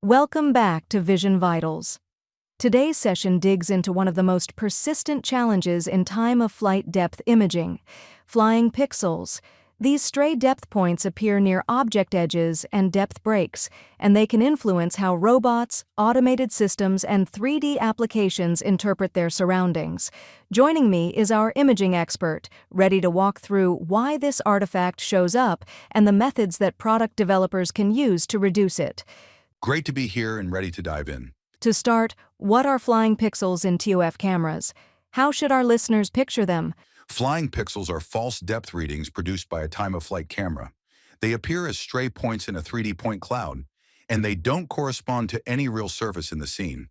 Welcome back to Vision Vitals. Today's session digs into one of the most persistent challenges in time-of-flight depth imaging: flying pixels. These stray depth points appear near object edges and depth breaks, and they can influence how robots, automated systems, and 3D applications interpret their surroundings. Joining me is our imaging expert, ready to walk through why this artifact shows up and the methods that product developers can use to reduce it. Great to be here and ready to dive in. To start, what are flying pixels in ToF cameras? How should our listeners picture them? Flying pixels are false depth readings produced by a time-of-flight camera. They appear as stray points in a 3D point cloud, and they don't correspond to any real surface in the scene.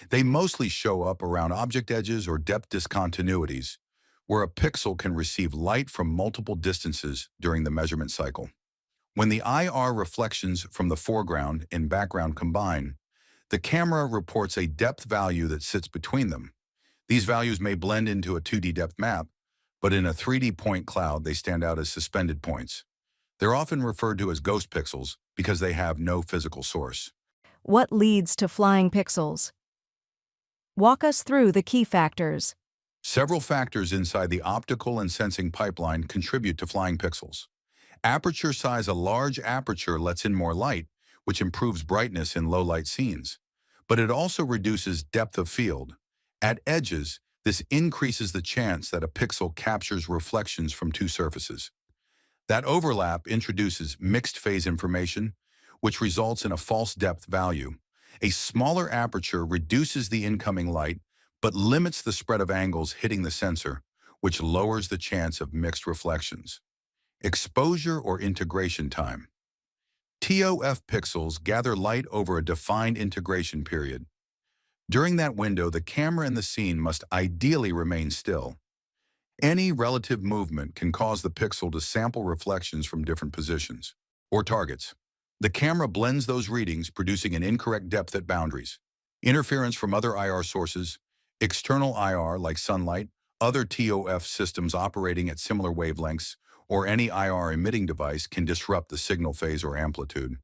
They mostly show up around object edges or depth discontinuities, where a pixel can receive light from multiple distances during the measurement cycle. When the IR reflections from the foreground and background combine, the camera reports a depth value that sits between them. These values may blend into a 2D depth map, but in a 3D point cloud, they stand out as suspended points. They're often referred to as ghost pixels because they have no physical source. What leads to flying pixels? Walk us through the key factors. Several factors inside the optical and sensing pipeline contribute to flying pixels. Aperture size: a large aperture lets in more light, which improves brightness in low-light scenes. But it also reduces depth of field. At edges, this increases the chance that a pixel captures reflections from two surfaces. That overlap introduces mixed phase information, which results in a false depth value. A smaller aperture reduces the incoming light, but limits the spread of angles hitting the sensor, which lowers the chance of mixed reflections. Exposure or integration time. ToF pixels gather light over a defined integration period. During that window, the camera and the scene must ideally remain still. Any relative movement can cause the pixel to sample reflections from different positions or targets. The camera blends those readings, producing an incorrect depth at boundaries. Interference from other IR sources, external IR like sunlight, other ToF systems operating at similar wavelengths, or any IR emitting device can disrupt the signal phase or amplitude.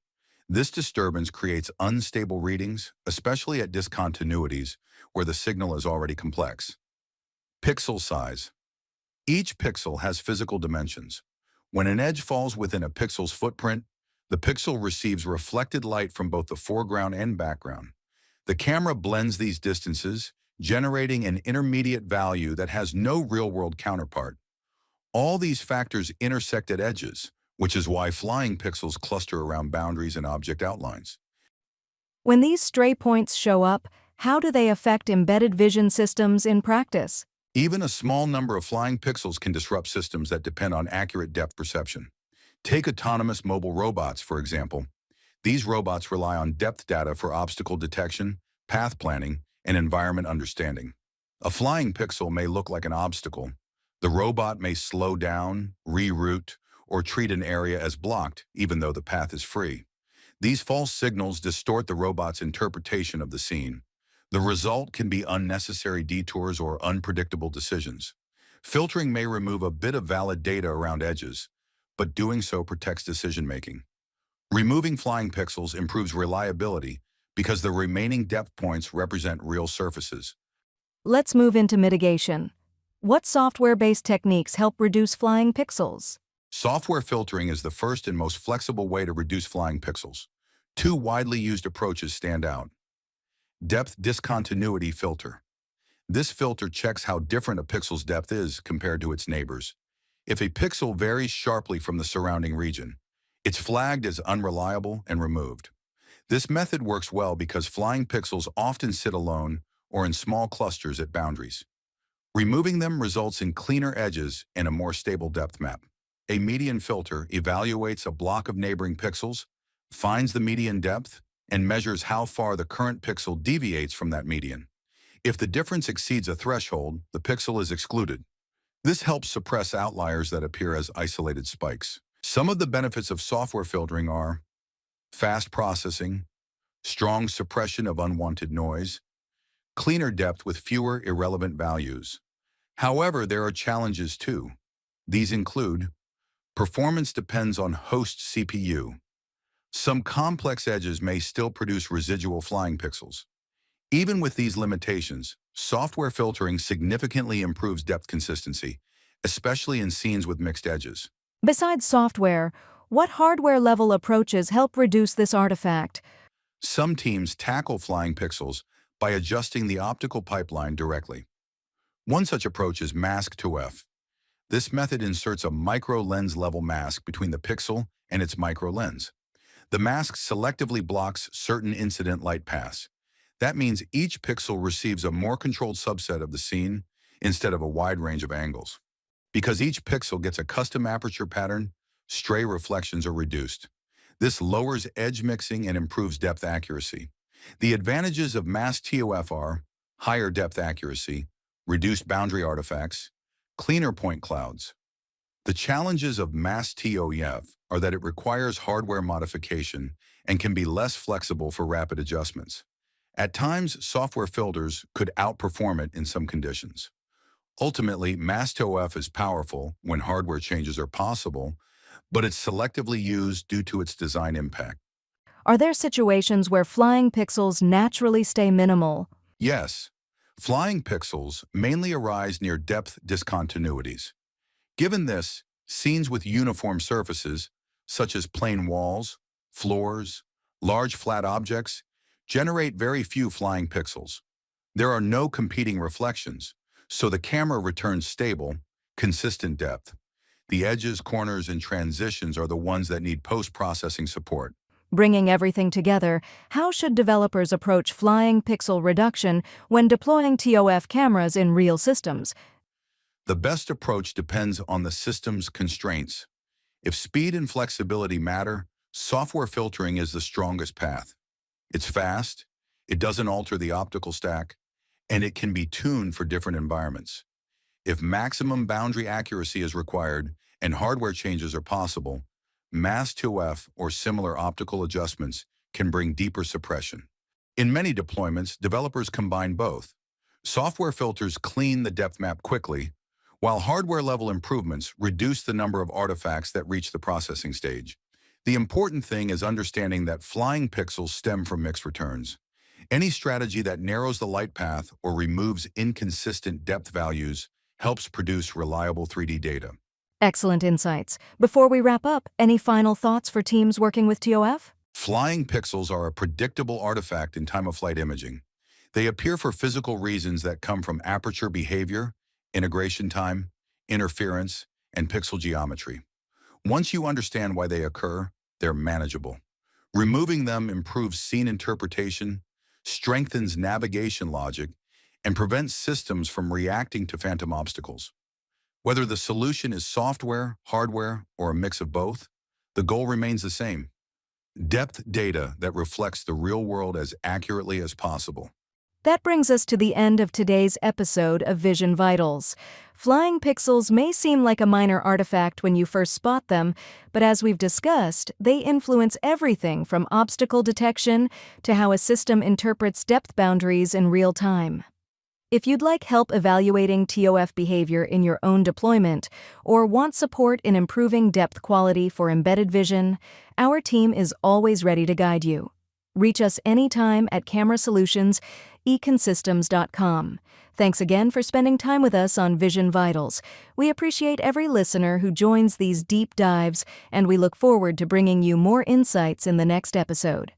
This disturbance creates unstable readings, especially at discontinuities, where the signal is already complex. Pixel size. Each pixel has physical dimensions. When an edge falls within a pixel's footprint, the pixel receives reflected light from both the foreground and background. The camera blends these distances, generating an intermediate value that has no real-world counterpart. All these factors intersect at edges, which is why flying pixels cluster around boundaries and object outlines. When these stray points show up, how do they affect embedded vision systems in practice? Even a small number of flying pixels can disrupt systems that depend on accurate depth perception. Take autonomous mobile robots, for example. These robots rely on depth data for obstacle detection, path planning, and environment understanding. A flying pixel may look like an obstacle. The robot may slow down, reroute, or treat an area as blocked, even though the path is free. These false signals distort the robot's interpretation of the scene. The result can be unnecessary detours or unpredictable decisions. Filtering may remove a bit of valid data around edges, but doing so protects decision-making. Removing flying pixels improves reliability because the remaining depth points represent real surfaces. Let's move into mitigation. What software-based techniques help reduce flying pixels? Software filtering is the first and most flexible way to reduce flying pixels. Two widely used approaches stand out. Depth discontinuity filter. This filter checks how different a pixel's depth is compared to its neighbors. If a pixel varies sharply from the surrounding region, it's flagged as unreliable and removed. This method works well because flying pixels often sit alone or in small clusters at boundaries. Removing them results in cleaner edges and a more stable depth map. A median filter evaluates a block of neighboring pixels, finds the median depth, and measures how far the current pixel deviates from that median. If the difference exceeds a threshold, the pixel is excluded. This helps suppress outliers that appear as isolated spikes. Some of the benefits of software filtering are fast processing, strong suppression of unwanted noise, cleaner depth with fewer irrelevant values. However, there are challenges too. These include performance depends on host CPU. Some complex edges may still produce residual flying pixels. Even with these limitations, software filtering significantly improves depth consistency, especially in scenes with mixed edges. Besides software, what hardware-level approaches help reduce this artifact? Some teams tackle flying pixels by adjusting the optical pipeline directly. One such approach is Mask ToF. This method inserts a micro-lens level mask between the pixel and its micro-lens. The mask selectively blocks certain incident light paths. That means each pixel receives a more controlled subset of the scene instead of a wide range of angles. Because each pixel gets a custom aperture pattern, stray reflections are reduced. This lowers edge mixing and improves depth accuracy. The advantages of Mask ToF are higher depth accuracy, reduced boundary artifacts, cleaner point clouds. The challenges of Mask ToF are that it requires hardware modification and can be less flexible for rapid adjustments. At times, software filters could outperform it in some conditions. Ultimately, Mask ToF is powerful when hardware changes are possible, but it's selectively used due to its design impact. Are there situations where flying pixels naturally stay minimal? Yes, flying pixels mainly arise near depth discontinuities. Given this, scenes with uniform surfaces, such as plain walls, floors, large flat objects, generate very few flying pixels. There are no competing reflections, so the camera returns stable, consistent depth. The edges, corners, and transitions are the ones that need post-processing support. Bringing everything together, how should developers approach flying pixel reduction when deploying ToF cameras in real systems? The best approach depends on the system's constraints. If speed and flexibility matter, software filtering is the strongest path. It's fast, it doesn't alter the optical stack, and it can be tuned for different environments. If maximum boundary accuracy is required and hardware changes are possible, Mask ToF or similar optical adjustments can bring deeper suppression. In many deployments, developers combine both. Software filters clean the depth map quickly, while hardware-level improvements reduce the number of artifacts that reach the processing stage. The important thing is understanding that flying pixels stem from mixed returns. Any strategy that narrows the light path or removes inconsistent depth values helps produce reliable 3D data. Excellent insights. Before we wrap up, any final thoughts for teams working with ToF? Flying pixels are a predictable artifact in time-of-flight imaging. They appear for physical reasons that come from aperture behavior, integration time, interference, and pixel geometry. Once you understand why they occur, they're manageable. Removing them improves scene interpretation, strengthens navigation logic, and prevents systems from reacting to phantom obstacles. Whether the solution is software, hardware, or a mix of both, the goal remains the same: depth data that reflects the real world as accurately as possible. That brings us to the end of today's episode of Vision Vitals. Flying pixels may seem like a minor artifact when you first spot them, but as we've discussed, they influence everything from obstacle detection to how a system interprets depth boundaries in real time. If you'd like help evaluating ToF behavior in your own deployment or want support in improving depth quality for embedded vision, our team is always ready to guide you. Reach us anytime at camerasolutionsEconsystems.com. Thanks again for spending time with us on Vision Vitals. We appreciate every listener who joins these deep dives, and we look forward to bringing you more insights in the next episode.